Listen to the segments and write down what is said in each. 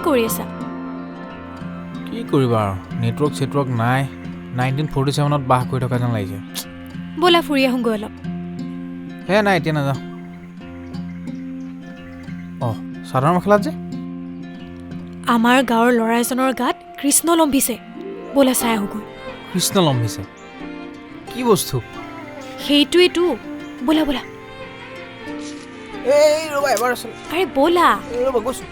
কৰি আছা? কি কৰিবা আৰু নেটৱৰ্ক নাই 1947ত বাস কৰি থকা যেন লাগিছে ব'লা ফুৰি আহোঁগৈ অলপ হে নাই এতিয়া নাযাওঁ চাদৰ মেখেলাত যে আমাৰ গাঁৱৰ ল'ৰা এজনৰ গাত কৃষ্ণ লম্ভিছে ব'লা চাই আহোঁগৈ কৃষ্ণ লম্ভিছে কি বস্তু সেইটোৱেতো ব'লা ব'লা এই ৰ'বা এবাৰ আচল আৰে ব'লা ৰ'বা কৈছোঁ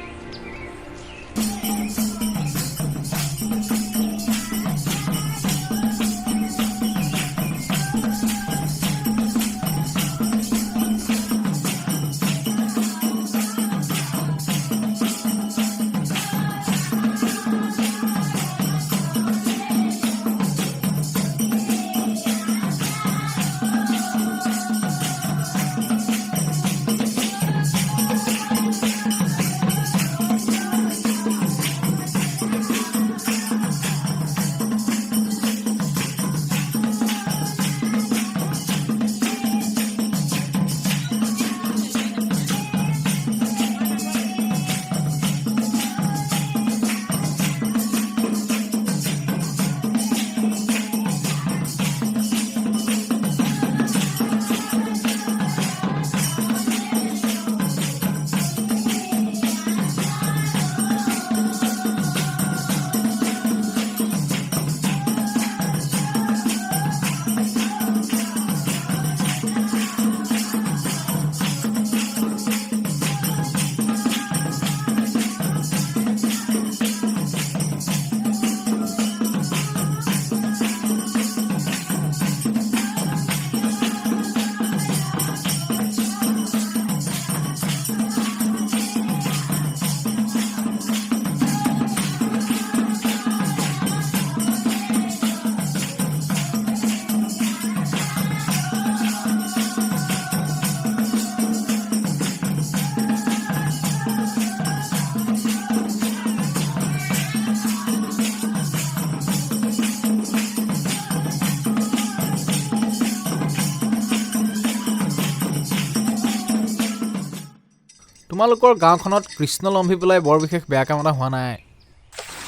তোমালোকৰ গাঁওখনত কৃষ্ণ লম্ভি পেলাই বৰ বিশেষ বেয়া কাম এটা হোৱা নাই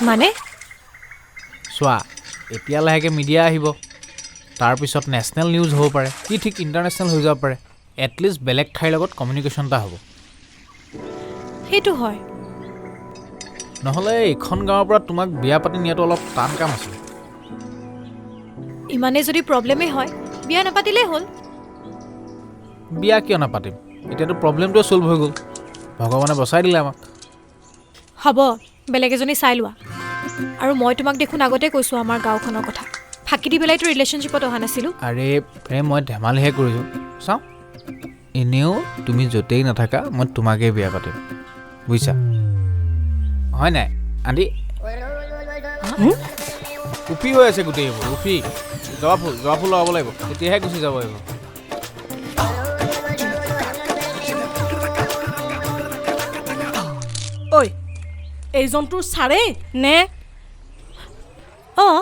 মানে চোৱা এতিয়া লাহেকৈ মিডিয়া আহিব তাৰপিছত নেশ্যনেল নিউজ হ'ব পাৰে কি ঠিক ইণ্টাৰনেশ্যনেল হৈ যাব পাৰে এটলিষ্ট বেলেগ ঠাইৰ লগত কমিউনিকেশ্যন এটা হ'ব সেইটো হয় নহ'লে এইখন গাঁৱৰ পৰা তোমাক বিয়া পাতি নিয়াটো অলপ টান কাম আছিল ইমানেই যদি প্ৰব্লেমেই হয় বিয়া নাপাতিলেই হ'ল বিয়া কিয় নাপাতিম এতিয়াতো প্ৰব্লেমটোৱে ছল্ভ হৈ গ'ল ভগৱানে বচাই দিলে আমাক হ'ব বেলেগ এজনী চাই লোৱা আৰু মই তোমাক দেখোন আগতে কৈছোঁ আমাৰ গাঁওখনৰ কথা ফাঁকি দি পেলাইতো ৰিলেশ্যনশ্বিপত অহা নাছিলোঁ আৰে মই ধেমালিহে কৰিছোঁ চাওঁ এনেও তুমি য'তেই নাথাকা মই তোমাকেই বিয়া পাতিম বুজিছা হয় নাই আন্টি উফি হৈ আছে গোটেই এইবোৰ উফি জবা ফুল লগাব লাগিব তেতিয়াহে গুচি যাব এইবোৰ ঐ এইজনটোৰ ছাৰে নে অঁ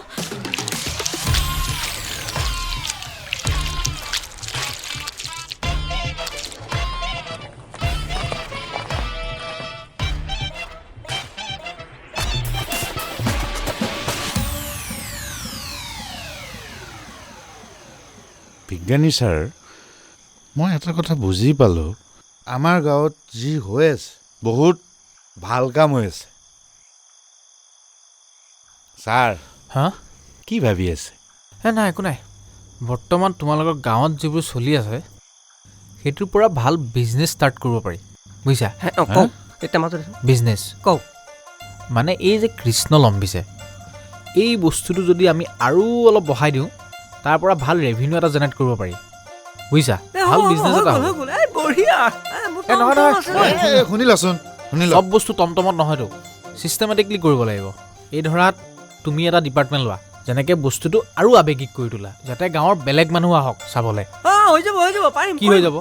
বিজ্ঞানী ছাৰ মই এটা কথা বুজি পালোঁ আমাৰ গাঁৱত যি হৈ আছে বহুত ভাল কাম হৈ আছে ছাৰ হা কি ভাবি আছে নাই একো নাই বৰ্তমান তোমালোকৰ গাঁৱত যিবোৰ চলি আছে সেইটোৰ পৰা ভাল বিজনেছ ষ্টাৰ্ট কৰিব পাৰি বুজিছা বিজনেছ কওক মানে এই যে কৃষ্ণ লম্ভিছে এই বস্তুটো যদি আমি আৰু অলপ বঢ়াই দিওঁ তাৰ পৰা ভাল ৰেভিনিউ এটা জেনেৰেট কৰিব পাৰি বুজিছা ভাল বিজনেছ এটা হ'ব শুনিলাচোন চব বস্তু টমটমত নহয়তো ছিষ্টেমেটিকলি কৰিব লাগিব এই ধৰা তুমি এটা ডিপাৰ্টমেণ্ট লোৱা যেনেকৈ বস্তুটো আৰু আৱেগিক কৰি তোলা যাতে গাঁৱৰ বেলেগ মানুহ আহক চাবলৈ কি হৈ যাব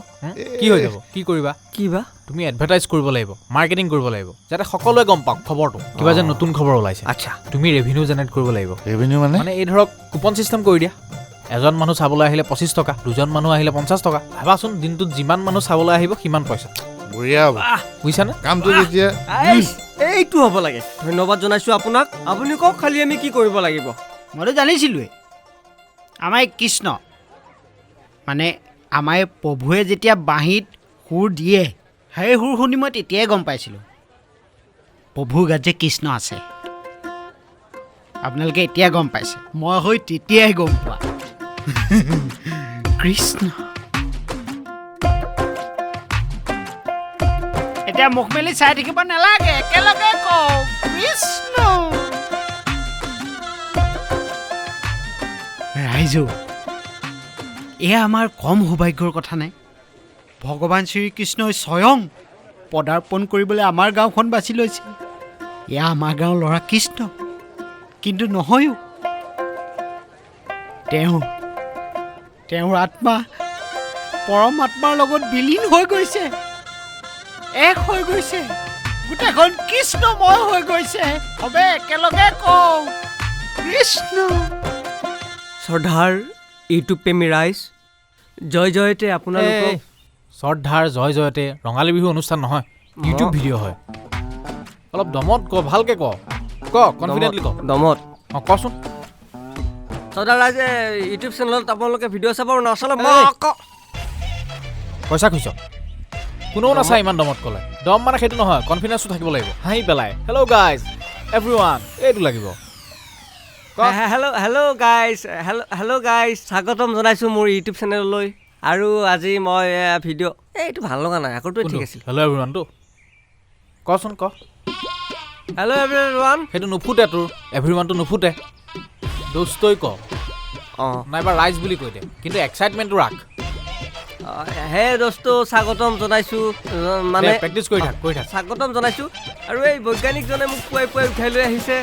কি কৰিবা কিবা তুমি এডভাৰটাইজ কৰিব লাগিব মাৰ্কেটিং কৰিব লাগিব যাতে সকলোৱে গম পাওক খবৰটো কিবা যে নতুন খবৰ ওলাইছে আচ্ছা তুমি ৰেভিনিউ জেনেৰেট কৰিব লাগিব ৰেভিনিউ মানে এই ধৰক কুপন চিষ্টেম কৰি দিয়া এজন মানুহ চাবলৈ আহিলে 25 টকা দুজন মানুহ আহিলে 50 টকা ভাবাচোন দিনটোত যিমান মানুহ চাবলৈ আহিব সিমান পইচা বঢ়িয়া হ'ব বুজিছানে কামটো যেতিয়া এইটো হ'ব লাগে। ধন্যবাদ জনাইছোঁ আপোনাক। আপুনি কওক খালি আমি কি কৰিব লাগিব? মইতো জানিছিলোঁৱেই আমাৰ এই কৃষ্ণ মানে আমাৰ এই প্ৰভুৱে যেতিয়া বাঁহীত সুৰ দিয়ে সেই সুৰ শুনি মই তেতিয়াই গম পাইছিলোঁ প্ৰভুৰ গাত যে কৃষ্ণ আছে। আপোনালোকে এতিয়া গম পাইছে, মই হৈ তেতিয়াই গম পোৱা কৃষ্ণ। এতিয়া মুখ মেলি চাই থাকিব নালাগে, একেলগে কওঁ কৃষ্ণ। ৰাইজো, এয়া আমাৰ কম সৌভাগ্যৰ কথা নাই। ভগৱান শ্ৰীকৃষ্ণই স্বয়ং পদাৰ্পণ কৰিবলৈ আমাৰ গাঁওখন বাছি লৈছে। এয়া আমাৰ গাঁৱৰ ল'ৰা কৃষ্ণ, কিন্তু নহয়ো। তেওঁৰ আত্মা পৰম আত্মাৰ লগত বিলীন হৈ গৈছে, এক হৈ গৈছে, গোটেইখন কৃষ্ণময় হৈ গৈছে। সবে একেলগে কওঁ কৃষ্ণ। শ্ৰদ্ধাৰ ইউটিউব প্ৰেমী ৰাইজ, জয় জয়তে আপোনালোকক। শ্ৰদ্ধাৰ জয় জয়তে ৰঙালী বিহু অনুষ্ঠান নহয়, ইউটিউব ভিডিঅ' হয়। অলপ দমত ক, ভালকে ক, কনফিডেণ্টলি ক। দমত অঁ কচোন। শ্ৰদ্ধাৰ ৰাইজে ইউটিউব চেনেলত আপোনালোকে ভিডিঅ' চাব নাচালে পইচা খুজিছ? কোনেও নাচায় ইমান দমত ক'লে। দম মানে সেইটো নহয়, কনফিডেন্সটো থাকিব লাগিব। হাঁহি পেলাই হেল্ল' গাইজ এভৰিৱান এইটো লাগিব। হেল্ল' গাইজ, স্বাগতম জনাইছোঁ মোৰ ইউটিউব চেনেললৈ। আৰু আজি মই ভিডিঅ' এইটো ভাল লগা নাই, আগৰটোৱে ঠিক আছিল। হেল্ল' এভৰিৱানটো কচোন ক। হেল্ল' এভৰিৱান সেইটো নুফুটে তোৰ, এভৰিৱানটো নুফুটে। দোস্তই ক, অঁ নাইবা ৰাইজ বুলি কৈ দে, কিন্তু এক্সাইটমেণ্টটো ৰাখ। হে দোস্ত, স্বাগতম জনাইছোঁ। মানে প্ৰেক্টিচ কৰি থাক। স্বাগতম জনাইছোঁ। আৰু এই বৈজ্ঞানিকজনে মোক পুৱাই উঠাই লৈ আহিছে,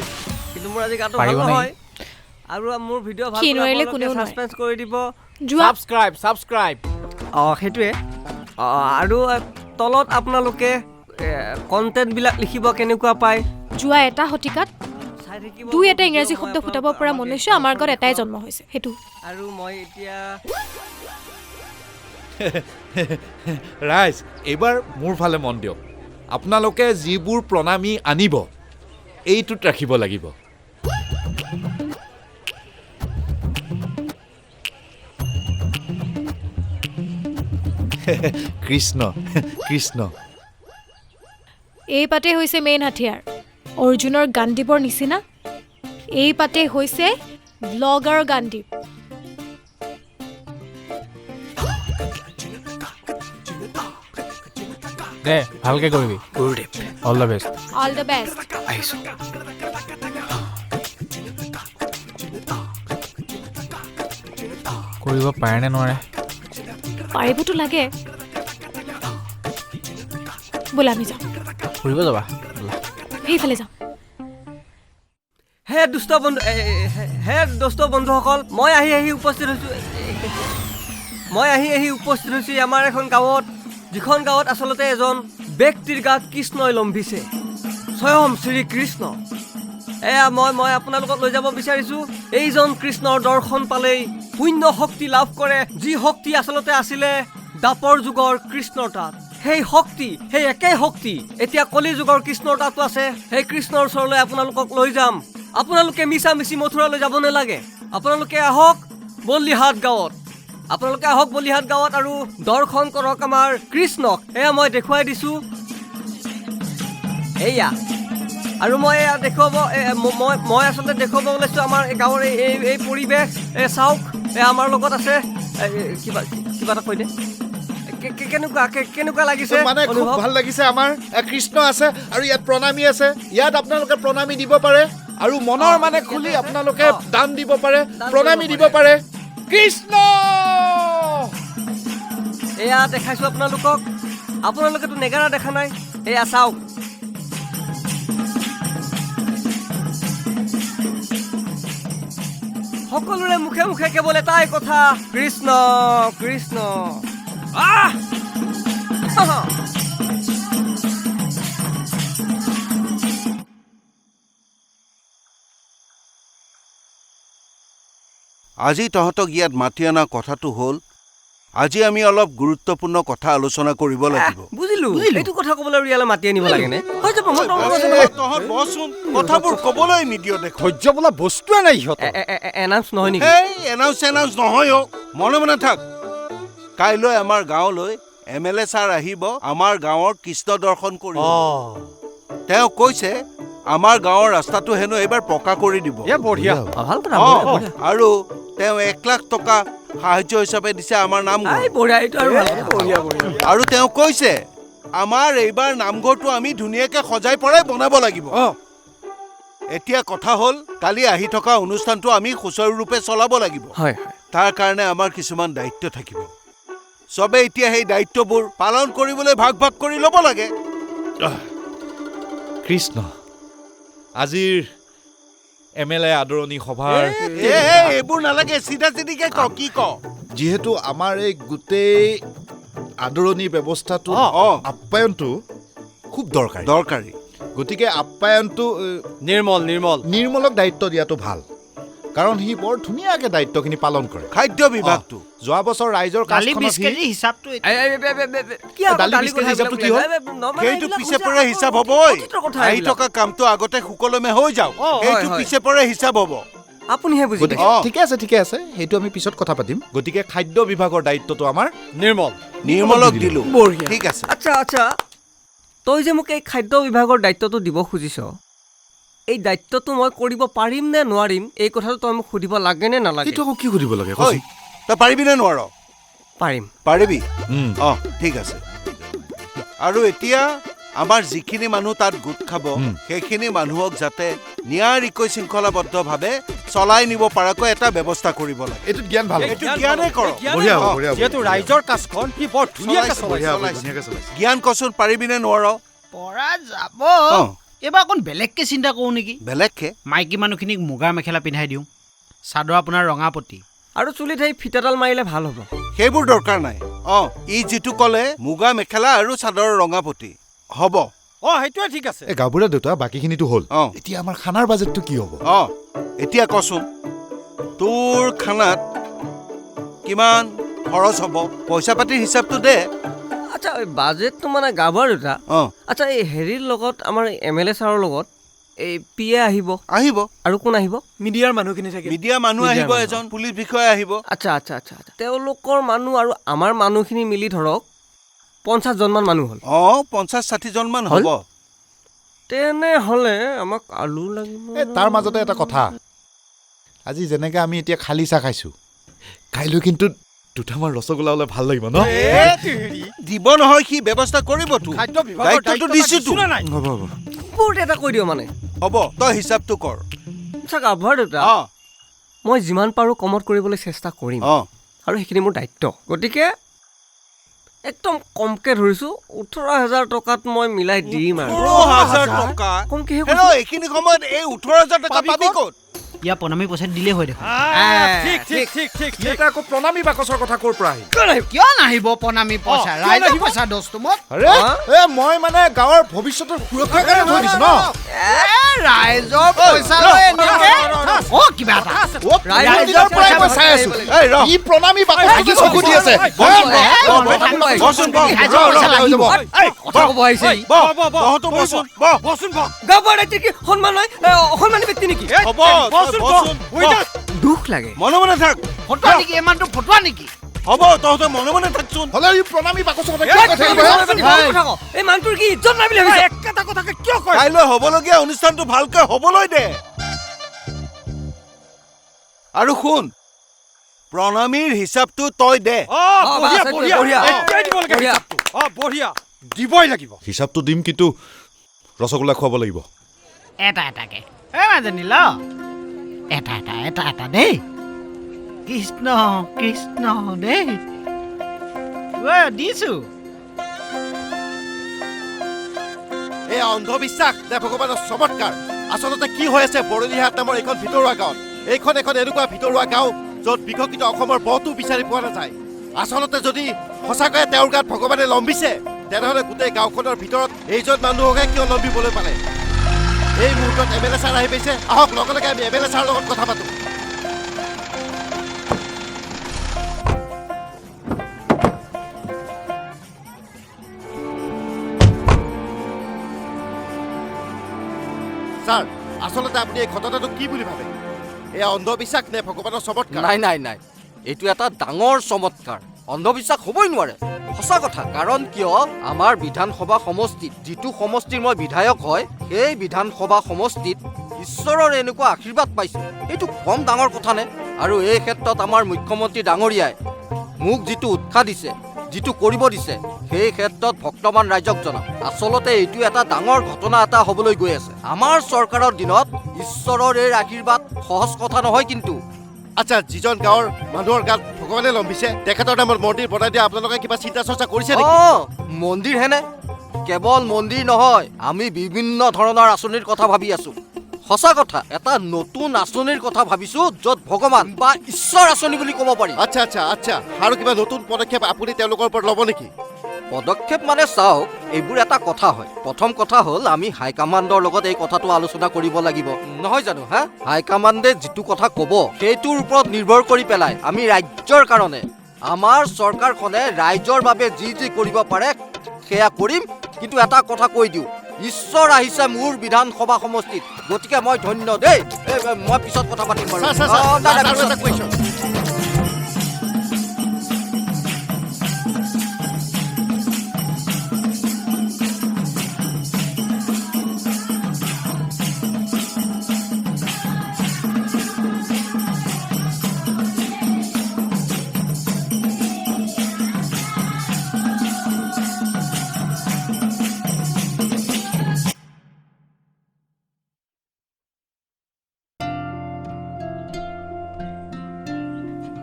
কিন্তু মোৰ আজি গাটো ভাল পাৰিব নহয়। আৰু মোৰ ভিডিঅ' ভাল সি নোৱাৰিলে কোনেও নোৱাৰে। ছাছপেন্স কৰি দিব। যোৱা ছাবস্ক্ৰাইব। অঁ সেইটোৱে। আৰু তলত আপোনালোকে কণ্টেণ্টবিলাক লিখিব কেনেকুৱা পায়। যোৱা এটা শতিকাত চাই থাকিব। দুই এটা ইংৰাজী শব্দ ফুটাব পৰা মনুষ্য আমাৰ ঘৰত এটাই জন্ম হৈছে, সেইটো। আৰু মই এতিয়া ৰাইজ, এইবাৰ মোৰ ফালে মন দিয়ক। আপোনালোকে যিবোৰ প্ৰণামী আনিব এইটোত ৰাখিব লাগিব। কৃষ্ণ কৃষ্ণ। এই পাতে হৈছে মেইন হাথিয়াৰ। অৰ্জুনৰ গাণ্ডীৱৰ নিচিনা এই পাতে হৈছে ব্লগাৰ গাণ্ডীৱ। দে ভালকে কৰিবি। All the best. All the best. আহিছোঁ। কৰিব পাৰে নে নোৱাৰে? পাৰিবতো লাগে। বোলা আমি যাওঁ, ফুৰিব যাবা? সেইফালে যাওঁ। হে দুষ্ট বন্ধুসকল, মই আহি উপস্থিত হৈছোঁ আমাৰ এখন গাঁৱত, যিখন গাঁৱত আচলতে এজন ব্যক্তিৰ গাত কৃষ্ণই লম্ভিছে, স্বয়ং শ্ৰীকৃষ্ণ। এয়া মই আপোনালোকক লৈ যাব বিচাৰিছোঁ। এইজন কৃষ্ণৰ দৰ্শন পালেই পুণ্য শক্তি লাভ কৰে, যি শক্তি আচলতে আছিলে দ্বাপৰ যুগৰ কৃষ্ণৰ তাত। সেই শক্তি, সেই একেই শক্তি এতিয়া কলি যুগৰ কৃষ্ণৰ তাতো আছে। সেই কৃষ্ণৰ ওচৰলৈ আপোনালোকক লৈ যাম। আপোনালোকে মিছামিছি মথুৰালৈ যাব নালাগে। আপোনালোকে আহক বল্লিহাট গাঁৱত। আৰু দৰ্শন কৰক আমাৰ কৃষ্ণক। এয়া মই দেখুৱাই দিছোঁ। এয়া আৰু মই এয়া দেখুৱাব মই আচলতে দেখুৱাব ওলাইছোঁ আমাৰ গাঁৱৰ এই পৰিৱেশ। চাওক, আমাৰ লগত আছে। কিবা এটা কৈ দে। কেনেকুৱা লাগিছে? মানে খুব ভাল লাগিছে। আমাৰ কৃষ্ণ আছে আৰু ইয়াত প্ৰণামী আছে। ইয়াত আপোনালোকে প্ৰণামী দিব পাৰে আৰু মনৰ মানে খুলি আপোনালোকে দান দিব পাৰে, প্ৰণামী দিব পাৰে। কৃষ্ণ এয়া দেখাইছোঁ আপোনালোকক। আপোনালোকেতো নেগাৰা দেখা নাই। এয়া চাওক। সকলোৰে মুখে মুখে কেৱল এটাই কথা, কৃষ্ণ কৃষ্ণ। আজি তহঁতক ইয়াত মাতি অনা কথাটো হ'ল, আজি আমি অলপ গুৰুত্বপূৰ্ণ কথা আলোচনা কৰিব লাগিব। বুজিলোঁ। বুজিলো এইটো কথা ক'বলৈ ৰিয়ালে মাতি আনিব লাগেনে হৈ যাব মই তহঁত বচোন কথাবোৰ ক'বলৈ নিদিয় দেখ সহ্য বোলা বস্তুৱে নাই সিহঁত এনাউন্স নহয় নেকি এই এনাউন্স নহয় মনে মনে থাক কাইলৈ আমাৰ গাঁৱলৈ MLA ছাৰ আহিব আমাৰ গাঁৱৰ কৃষ্ণ দৰ্শন কৰিব তেওঁ কৈছে আমাৰ গাঁৱৰ ৰাস্তাটো হেনো এইবাৰ পকা কৰি দিব বঢ়িয়া ভাল কথা আৰু তেওঁ 1 লাখ টকা সাহায্য হিচাপে দিছে আমাৰ নামঘৰ বঢ়িয়া এইটো আৰু ভাল বঢ়িয়া আৰু তেওঁ কৈছে আমাৰ এইবাৰ নামঘৰটো আমি ধুনীয়াকৈ সজাই পৰাই বনাব লাগিব এতিয়া কথা হ'ল কালি আহি থকা অনুষ্ঠানটো আমি সুচাৰুৰূপে চলাব লাগিব হয় তাৰ কাৰণে আমাৰ কিছুমান দায়িত্ব থাকিব সবে এতিয়া সেই দায়িত্ববোৰ পালন কৰিবলৈ ভাগ ভাগ কৰি ল'ব লাগে কৃষ্ণ আজিৰ MLA আদৰণি সভাৰ এইবোৰ নালাগে চিধা চিধিকে ক কি ক যিহেতু আমাৰ এই গোটেই আদৰণি ব্যৱস্থাটো আপ্যায়নটো খুব দৰকাৰী গতিকে আপ্যায়নটো নিৰ্মলক দায়িত্ব দিয়াটো ভাল কাৰণ সি বৰ ধুনীয়াকৈ দায়িত্বখিনি পালন কৰে খাদ্য বিভাগটো যোৱা বছৰ ৰাইজৰ দালি কাজখনত 20 কেজি হিচাপটো সেইটো পিছে পৰে হিচাপ হ'ব আহি থকা কামটো আগতে সুকলমে হৈ যাওক সেইটো পিছে পৰে হিচাপ হ'ব আপুনিহে বুজি গতিকে ঠিকে আছে সেইটো আমি পিছত কথা পাতিম গতিকে খাদ্য বিভাগৰ দায়িত্বটো আমাৰ নিৰ্মলক দিলো ঠিক আছে আচ্ছা তই যে মোক এই খাদ্য বিভাগৰ দায়িত্বটো দিব খুজিছ এই দায়িত্বটো মই কৰিব পাৰিম নে নোৱাৰিম এই কথাটো তই মোক সুধিব লাগে নে নালাগে এইটো আকৌ কি সুধিব লাগে ঐ, তই পাৰিবি নে নোৱাৰ পাৰিম পাৰিবি ঠিক আছে আৰু এতিয়া আমাৰ যিখিনি মানুহ তাত গোট খাব সেইখিনি মানুহক যাতে নিয়াৰিকৈ শৃংখলাবদ্ধভাৱে চলাই নিব পৰাকৈ এটা ব্যৱস্থা কৰিব লাগে এইটো জ্ঞান ভাল এইটো জ্ঞানে কৰক যিহেতু ৰাইজৰ কাজখন সি বৰ ধুনীয়াকৈ চলাইছে জ্ঞান কচোন পাৰিবি নে নোৱাৰ পৰা যাব এইবাৰ অকণ বেলেগকে চিন্তা কৰোঁ নেকি বেলেগকে মাইকী মানুহখিনিক মুগাৰ মেখেলা পিন্ধাই দিওঁ চাদৰ আপোনাৰ ৰঙা পতি আৰু চুলিত সেই ফিটাডাল মাৰিলে ভাল হ'ব সেইবোৰ দৰকাৰ নাই ই যিটো ক'লে মুগা মেখেলা আৰু চাদৰৰ ৰঙা পতি হ'ব সেইটোৱে ঠিক আছে এই গাঁওবুঢ়া দেউতা বাকীখিনিতো হ'ল এতিয়া আমাৰ খানাৰ বাজেটটো কি হ'ব এতিয়া কচোন তোৰ খানাত কিমান খৰচ হ'ব পইচা পাতিৰ হিচাপটো দে আচ্ছা এই বাজেটটো মানে গাঁৱৰ দুটা আচ্ছা এই হেৰিৰ লগত আমাৰ MLA ছাৰৰ লগত এই PA আহিব আৰু কোন আহিব মিডিয়াৰ মানুহখিনি থাকে মিডিয়া মানুহ আহিব এজন পুলিচ বিষয়া আহিব আচ্ছা তেওঁলোকৰ মানুহ আৰু আমাৰ মানুহখিনি মিলি ধৰক 50 জনমান মানুহ হ'ল 50-60 জন মান হ'ব তেনেহ'লে আমাক আলু লাগিব তাৰ মাজতে এটা কথা আজি যেনেকৈ আমি এতিয়া খালী চাহ খাইছোঁ কাইলৈ কিন্তু দুটামান ৰসগোল্লা হ'লে ভাল লাগিব ন দিব নহয় সি ব্যৱস্থা কৰিব দায়িত্বটো দিছো বহুত এটা কৈ দিওঁ মানে হ'ব তই হিচাপটো কৰ আচ্ছা গাভৰ দেউতা মই যিমান পাৰোঁ কমত কৰিবলৈ চেষ্টা কৰিম আৰু সেইখিনি মোৰ দায়িত্ব গতিকে একদম কমকে ধৰিছোঁ 18,000 টকাত মই মিলাই দিম আৰু 18,000 টকা কমকে এইখিনি সময়ত এই 18,000 টকা পাবি ক'ত ইয়াৰ প্ৰণামী পইচা দিলেই হয় দেখোন ঠিক আকৌ প্ৰণামী বাকচৰ কথা ক'ৰ পৰা আহিল কিয় নাহিব প্ৰণামী পইচা ৰাইজৰ পইচা দোস্ত মোক মই মানে গাঁৱৰ ভৱিষ্যতৰ সুৰক্ষাৰ কাৰণে থৈ দিছো ন ৰাইজৰ পইচা লৈ এনেকে কিবা এটা ৰাইজৰ পৰাই মই চাই আছো ই প্ৰণামী বাকচ কি চকু দি আছে অসন্মানী ব্যক্তি নেকি দুখ লাগে মনে মনে থাক ফটোৱা নেকি ইমানটো ফটোৱা নেকি হ'ব তহঁতে মনে মনে থাকচোন হ'লে ই প্ৰণামী বাকচৰ কথা এই মানুহটোৰ কি ইজ্জত নাই বুলি ভাবিছে একেটা কথাকে কিয় কয় কাইলৈ হ'বলগীয়া অনুষ্ঠানটো ভালকৈ হ'বলৈ দে আৰু শুন প্ৰণামীৰ হিচাপটো তই দে দিবই লাগিব হিচাপটো দিম কিন্তু ৰসগোল্লা খুৱাব লাগিব এটাকে মাজনী ল এটা দেই কৃষ্ণ দেই দিছো এই অন্ধবিশ্বাস নে ভগৱানৰ চমৎকাৰ আচলতে কি হৈ আছে বৰদিহাট নামৰ এইখন ভিতৰুৱা গাঁৱত এইখন এখন এনেকুৱা ভিতৰুৱা গাঁও য'ত বিকশিত অসমৰ বহুতো বিচাৰি পোৱা নাযায় আচলতে যদি সঁচাকৈয়ে তেওঁৰ গাত ভগৱানে লম্বিছে তেনেহ'লে গোটেই গাঁওখনৰ ভিতৰত এইজন মানুহকহে কিয় লম্বিবলৈ পালে এই মুহূৰ্তত MLA ছাৰ আহি পাইছে আহক লগে লগে আমি MLA ছাৰৰ লগত কথা পাতোঁ আচলতে আপুনি এই ঘটনাটো কি বুলি ভাবে? এয়া অন্ধবিশ্বাস নে ভগৱানৰ চমৎকাৰ? নাই নাই নাই, এইটো এটা ডাঙৰ চমৎকাৰ। অন্ধবিশ্বাস হ'বই নোৱাৰে, সঁচা কথা। কাৰণ কিয়, আমাৰ বিধানসভা সমষ্টিত, যিটো সমষ্টিৰ মই বিধায়ক হয়, সেই বিধানসভা সমষ্টিত ঈশ্বৰৰ এনেকুৱা আশীৰ্বাদ পাইছোঁ, এইটো কম ডাঙৰ কথা নে? আৰু এই ক্ষেত্ৰত আমাৰ মুখ্যমন্ত্ৰী ডাঙৰীয়াই মোক যিটো উৎসাহ দিছে, যিটো কৰিব দিছে, সেই ক্ষেত্ৰত ভক্তমান ৰাইজক জনাম। আচলতে এইটো এটা ডাঙৰ ঘটনা এটা হ'বলৈ গৈ আছে। আমাৰ চৰকাৰৰ দিনত ঈশ্বৰৰ এই আশীৰ্বাদ সহজ কথা নহয় কিন্তু। আচ্ছা, যিজন গাঁৱৰ মানুহৰ গাত ভগৱানে লম্ভিছে, তেখেতৰ নামত মন্দিৰ বনাই দিয়া আপোনালোকে কিবা চিন্তা চৰ্চা কৰিছে নেকি? মন্দিৰ হেনে? কেৱল মন্দিৰ নহয়, আমি বিভিন্ন ধৰণৰ আঁচনিৰ কথা ভাবি আছো। সঁচা কথা, এটা নতুন আঁচনিৰ কথা ভাবিছো, য'ত ভগৱান বা ঈশ্বৰ আঁচনি বুলি ক'ব পাৰি। আচ্ছা আচ্ছা আচ্ছা, আৰু কিবা নতুন পদক্ষেপ আপুনি তেওঁলোকৰ ওপৰত ল'ব নেকি? পদক্ষেপ মানে চাওক, এইবোৰ এটা কথা হয়। প্ৰথম কথা হ'ল, আমি হাইকমাণ্ডৰ লগত এই কথাটো আলোচনা কৰিব লাগিব, নহয় জানো? হা, হাইকমাণ্ডে যিটো কথা ক'ব, সেইটোৰ ওপৰত নিৰ্ভৰ কৰি পেলাই আমি ৰাজ্যৰ কাৰণে, আমাৰ চৰকাৰখনে ৰাইজৰ বাবে যি যি কৰিব পাৰে সেয়া কৰিম। কিন্তু এটা কথা কৈ দিওঁ, ঈশ্বৰ আহিছে মোৰ বিধানসভা সমষ্টিত, গতিকে মই ধন্য দেই। মই পিছত কথা পাতিম বাৰু। আৰু এটা question।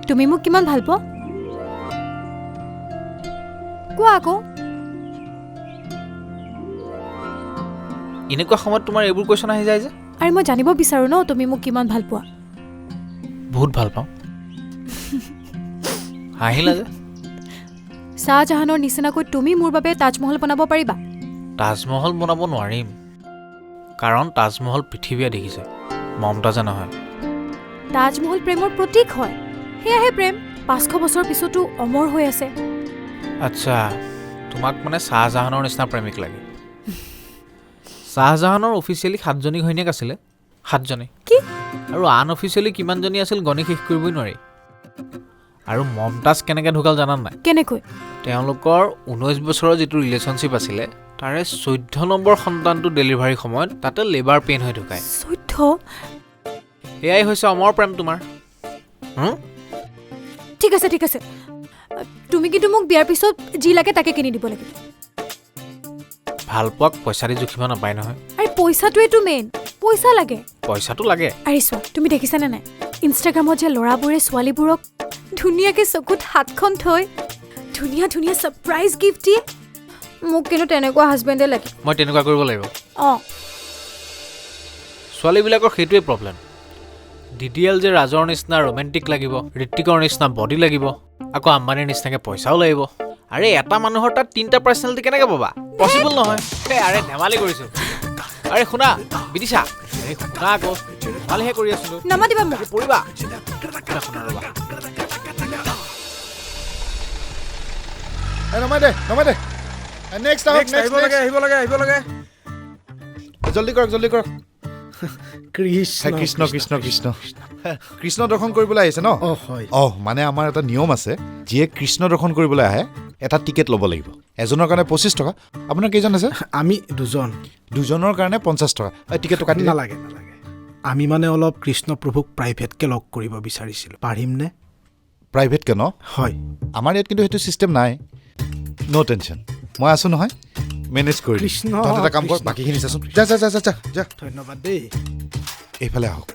তুমি মোক কিমান ভাল পোৱা কোৱা আকৌ। এনেকুৱা সময়ত তোমাৰ এইবোৰ কুৱেশ্যন আহি যায় যে? আৰে মই জানিব বিচাৰোঁ ন তুমি মোক কিমান ভাল পোৱা। বহুত ভাল পাওঁ। হাঁহিলা যে? শ্বাহজাহানৰ নিচিনাকৈ তুমি মোৰ বাবে তাজমহল বনাব পাৰিবা? তাজমহল বনাব নোৱাৰিম, কাৰণ তাজমহল পৃথিৱীয়ে দেখিছে, মমতাজে নহয়। তাজমহল প্ৰেমৰ প্ৰতীক হয়, সেয়াহে প্ৰেম। 500 বছৰ পিছতো অমৰ হৈ আছে। আচ্ছা, তোমাক মানে শ্বাহজাহানৰ নিচিনা প্ৰেমিক লাগে? শ্বাহজাহানৰ অফিচিয়েলি 7জনী ঘৈণীয়েক আছিলে, 7জনী। কি? আৰু আন অফিচিয়েলি কিমানজনী আছিল গণি শেষ কৰিবই নোৱাৰি। আৰু মমতাজ কেনেকৈ ঢুকাল জানা নাই? কেনেকৈ? তেওঁলোকৰ 19 বছৰৰ যিটো ৰিলেশ্যনশ্বিপ আছিলে, তাৰে 14 নম্বৰ সন্তানটো ডেলিভাৰীৰ সময়ত তাতে লেবাৰ পেইন হৈ ঢুকায়। 14? এয়াই হৈছে অমৰ প্ৰেম তোমাৰ। ঠিক আছে ঠিক আছে, তুমি কিন্তু মোক বিয়াৰ পিছত যি লাগে তাকে কিনি দিব লাগিব। ভাল পোৱাক পইচা দি জুখিব নাপায় নহয়। আৰে পইচাটোৱেতো মেইন, পইচা লাগে। পইচাটো লাগে। আৰে চোৱা, তুমি দেখিছানে নাই ইনষ্টাগ্ৰামত যে ল'ৰাবোৰে ছোৱালীবোৰক ধুনীয়াকৈ চকুত হাতখন থৈ ধুনীয়া ধুনীয়া ছাৰপ্ৰাইজ গিফ্ট দিয়ে? মোক কিন্তু তেনেকুৱা হাজবেণ্ডে লাগে। মই তেনেকুৱা কৰিব লাগিব? অঁ, ছোৱালীবিলাকৰ সেইটোৱে প্ৰব্লেম। DDL যে ৰাজৰ নিচিনা ৰোমেণ্টিক লাগিব, ঋত্বিকৰ নিচিনা বডি লাগিব, আকৌ আম্বানীৰ নিচিনাকৈ পইচাও লাগিব। আৰে এটা মানুহৰ তাত 3টা পাৰ্চনেলিটি কেনেকৈ পাবা? পচিবল নহয়। আৰে ধেমালি কৰিছোঁ। আৰে শুনা বিদিশা, এই শুনা আকৌ, ভালহে কৰি আছিলোঁ। নামাতিবা মোক। পৰিবা। শুনা ৰ'বা। নমাই দে নমাই দে। নেক্সট আহিব লাগে আহিব লাগে আহিব লাগে। জল্দি কৰক জল্দি কৰক। কৃষ্ণ কৃষ্ণ কৃষ্ণ কৃষ্ণ কৃষ্ণ দৰ্শন কৰিবলৈ আহিছে ন? হয়। মানে আমাৰ এটা নিয়ম আছে, যিয়ে কৃষ্ণ দৰ্শন কৰিবলৈ আহে এটা টিকেট ল'ব লাগিব। এজনৰ কাৰণে 25 টকা। আপোনাৰ কেইজন আছে? আমি দুজন। দুজনৰ কাৰণে 50 টকা। টিকেটটো কাটি নালাগে নালাগে, আমি মানে অলপ কৃষ্ণ প্ৰভুক প্ৰাইভেটকৈ লগ কৰিব বিচাৰিছিলোঁ, পাৰিমনে? প্ৰাইভেটকৈ ন? হয়। আমাৰ ইয়াত কিন্তু সেইটো ছিষ্টেম নাই। ন' টেনশ্যন, মই আছোঁ নহয়, মেনেজ কৰি দিম। কৃষ্ণ, তহঁতে এটা কাম কৰ, কৃষ্ণ। বাকীখিনি চাচোন। যা যা যা যা যা যা। ধন্যবাদ দেই। এইফালে আহক।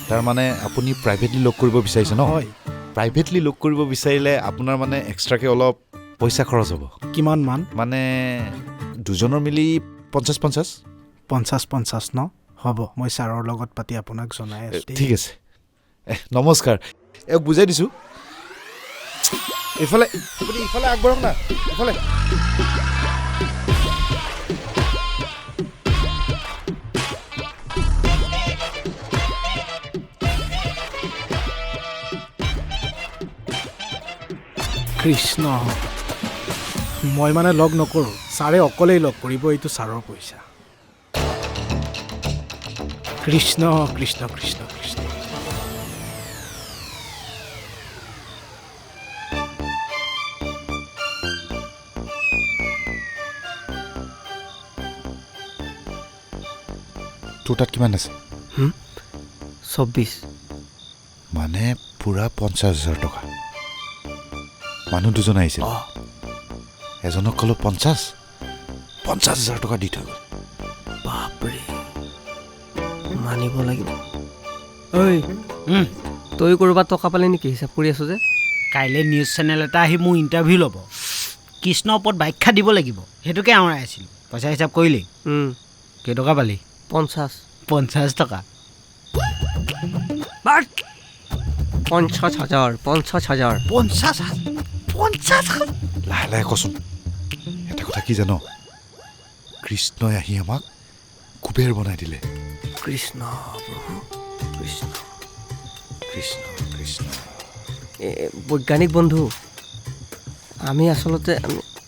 তাৰমানে আপুনি প্ৰাইভেটলি লগ কৰিব বিচাৰিছে ন? হয়। প্ৰাইভেটলি লগ কৰিব বিচাৰিলে আপোনাৰ মানে এক্সট্ৰাকৈ অলপ পইচা খৰচ হ'ব। কিমান মান? মানে দুজনৰ মিলি 50-50। 50-50 ন? হ'ব, মই ছাৰৰ লগত পাতি আপোনাক জনাই আছোঁ। ঠিক আছে, নমস্কাৰ। এওক বুজাই দিছোঁ। এইফালে আপুনি ইফালে আগবাঢ়ক না, ইফালে। কৃষ্ণ, মই মানে লগ নকৰোঁ, ছাৰে অকলেই লগ কৰিব, এইটো ছাৰৰ পইচা। কৃষ্ণ কৃষ্ণ কৃষ্ণ কৃষ্ণ। তোৰ তাত কিমান আছে? 24। মানে পুৰা 50,000 টকা। মানুহ দুজন আহিছিল, এজনক ক'লো 50,000 টকা দি থৈ গ'ল। বাপৰে, মানিব লাগিব। ঐ তই ক'ৰবাত টকা পালি নেকি? হিচাপ কৰি আছো যে। কাইলৈ নিউজ চেনেল এটা আহি মোৰ ইণ্টাৰভিউ ল'ব, কৃষ্ণৰ ওপৰত ব্যাখ্যা দিব লাগিব, সেইটোকে আওৰাই আছিলোঁ। পইচা হিচাপ কৰিলি? কেইটকা পালি? 50। 50 টকা। 50,000। 50,000। লাহে লাহে কচোন। এটা কথা কি জান, কৃষ্ণই আহি আমাক কুবেৰ বনাই দিলে। কৃষ্ণ প্ৰভু কৃষ্ণ। কৃষ্ণ কৃষ্ণ। বৈজ্ঞানিক বন্ধু, আমি আচলতে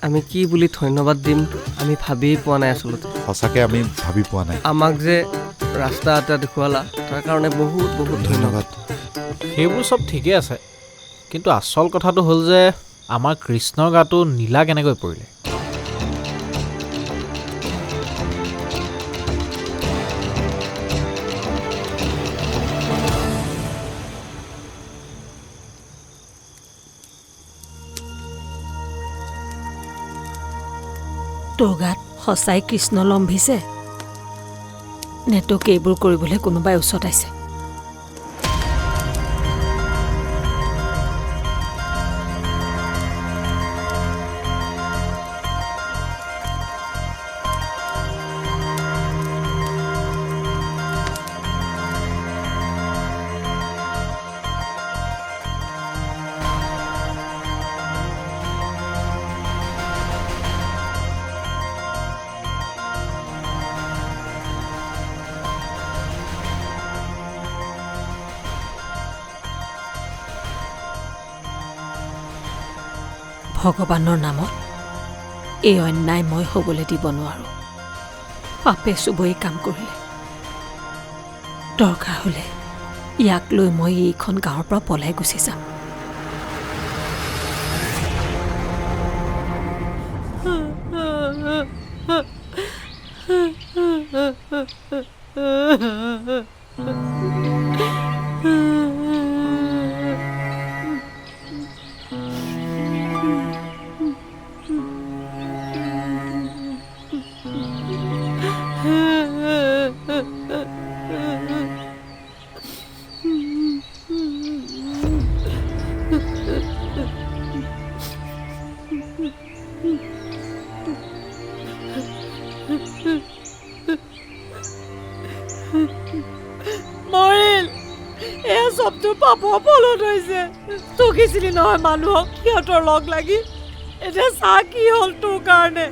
আমি কি বুলি ধন্যবাদ দিম আমি ভাবিয়েই পোৱা নাই। আচলতে সঁচাকৈ আমি ভাবি পোৱা নাই। আমাক যে ৰাস্তা এটা দেখুৱালা তাৰ কাৰণে বহুত বহুত ধন্যবাদ। সেইবোৰ চব ঠিকেই আছে, কিন্তু আচল কথাটো হ'ল যে আমাৰ কৃষ্ণৰ গাটো নীলা কেনেকৈ পৰিলে? তোৰ গাত সঁচাই কৃষ্ণ লম্ভিছে নে তোক এইবোৰ কৰিবলৈ কোনোবাই উচতাইছে? ভগৱানৰ নামত এই অন্যায় মই হ'বলৈ দিব নোৱাৰোঁ। পাপে চুবই কাম কৰিলে, দৰকাৰ হ'লে ইয়াক লৈ মই এইখন গাঁৱৰ পৰা পলাই গুচি যাম। মৰিল, এয়া চবটো পাপৰ ফলত হৈছে। টকিছিলি নহয় মানুহক সিহঁতৰ লগ লাগি, এতিয়া চা কি হ'ল তোৰ কাৰণে।